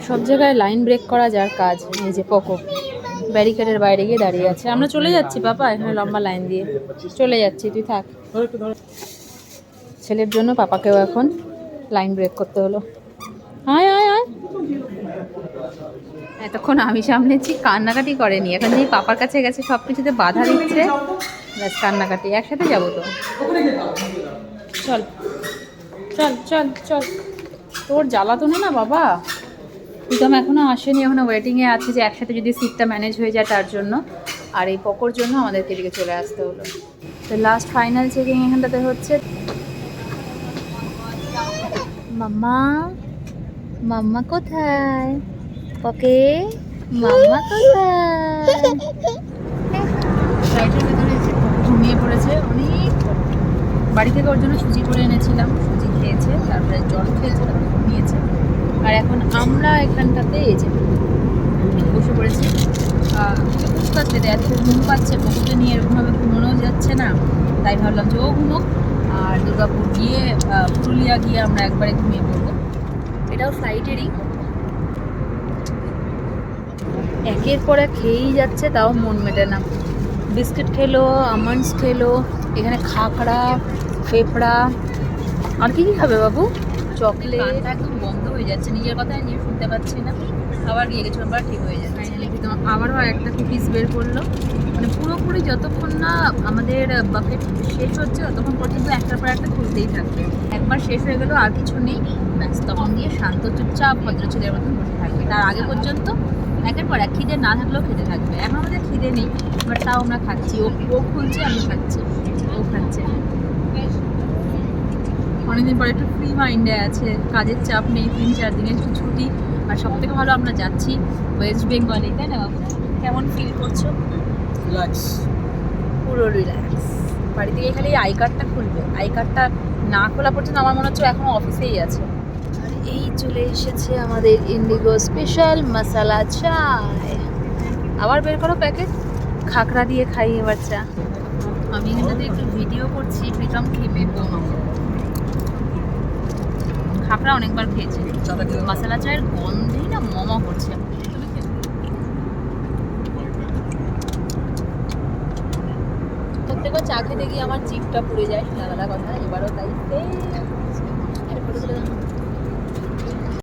সব জায়গায় line break করা যার কাজ। এই যে পোকো ব্যারিকেডের বাইরে গিয়ে দাঁড়িয়ে আছে। আমরা চলে যাচ্ছি পাপা, এখানে লম্বা লাইন দিয়ে চলে যাচ্ছি, তুই থাক। ছেলের জন্য পাপাকেও এখন লাইন ব্রেক করতে হলো। আয় আয় আয়, এতক্ষণ আমি সামনেছি, কান্নাকাটি করেনি, এখন যেই পাপার কাছে গেছে সব কিছুতে বাধা দিচ্ছে, ব্যাস কান্নাকাটি। একসাথে যাবো তো, চল চল চল চল। তোর জ্বালাতনে না বাবা, প্রীতম এখনো আসেনি, এখনো ওয়েটিংয়ে আছে যে একসাথে যদি সিটটা ম্যানেজ হয়ে যায় তার জন্য। আর এই পকোর জন্য আমাদেরকে এদিকে চলে আসতে হলো। তো লাস্ট ফাইনাল চেকিং এখানটাতে হচ্ছে। মাম্মা, মাম্মা কোথায়? ওকে, মাম্মা কোথায়? ফ্লাইটের ভেতরে যে ঘুমিয়ে পড়েছে অনেক। বাড়ি থেকে ওর জন্য সুজি করে এনেছিলাম, সুজি খেয়েছে, তারপরে জল খেয়েছে, তারপরে ঘুমিয়েছে। আর এখন আমরা এখানটাতে এই যে বসে পড়েছি। বুঝতে পেরে আজকে ঘুম পাচ্ছে, বকুকে নিয়ে এরকমভাবে ঘুমানোও যাচ্ছে না, তাই ভাবলাম যে ও ঘুমোক, আর দুর্গাপুর গিয়ে পুরুলিয়া গিয়ে আমরা একবারে ঘুমিয়ে পড়বো। এটাও ফ্লাইটেরই। একের পর এক খেয়েই যাচ্ছে, তাও মন মেটে না। বিস্কিট খেলো, আমন্ডস খেলো, এখানে খাকড়া, পেঁপড়া, আর কি কি খাবে বাবু? চকলেট। একদম বন্ধ হয়ে যাচ্ছে, নিজের কথা নিজে শুনতে পাচ্ছি না। আবার গিয়ে গেছিলাম, আবার ঠিক হয়ে যাচ্ছে। আবারও একটা কুকিজ বের করলো, মানে পুরোপুরি যতক্ষণ না আমাদের বাকেট শেষ হচ্ছে ততক্ষণ পর্যন্ত একটার পর একটা খুলতেই থাকবে। একবার শেষ হয়ে গেলো আর কিছু নেই, ব্যাস তখন দিয়ে শান্ত চুপচাপ ভদ্র ছেলের মতন বসে থাকবে। তার আগে পর্যন্ত একের পর এক, খিদে না থাকলেও খেতে থাকবে। এখন আমাদের খিদে নেই, বাট তাও আমরা খাচ্ছি। ও খুলছে, আমি খাচ্ছি, ও খাচ্ছে। অনেকদিন পরে একটু ফ্রি মাইন্ডে আছে, কাজের চাপ নেই, 3-4 দিনের ছুটি। আর সব থেকে ভালো আমরা যাচ্ছি ওয়েস্ট বেঙ্গলে, তাই না বাবু? কেমন ফিল করছো? রিল্যাক্স, পুরো রিল্যাক্স। বাড়ি থেকে খালি আই কার্ডটা খুলবে, আই কার্ডটা না খোলা পর্যন্ত আমার মনে হচ্ছে এখনো অফিসেই আছে। আর এই চলে এসেছে আমাদের ইন্ডিগো স্পেশাল মশালা চায়। আবার বের করো প্যাকেট, খাকড়া দিয়ে খাই এবার চা। আমি এখানটাতে একটু ভিডিও করছি, প্রীতম খেপে বোম। খাকড়া অনেকবার খেয়েছে, মশালা চায়ের গন্ধেই না মমা করছে। প্রত্যেকবার চা খেতে গিয়ে আমার জিভটা পুড়ে যায়, শোনা গেলা কথা, এবারও তাই।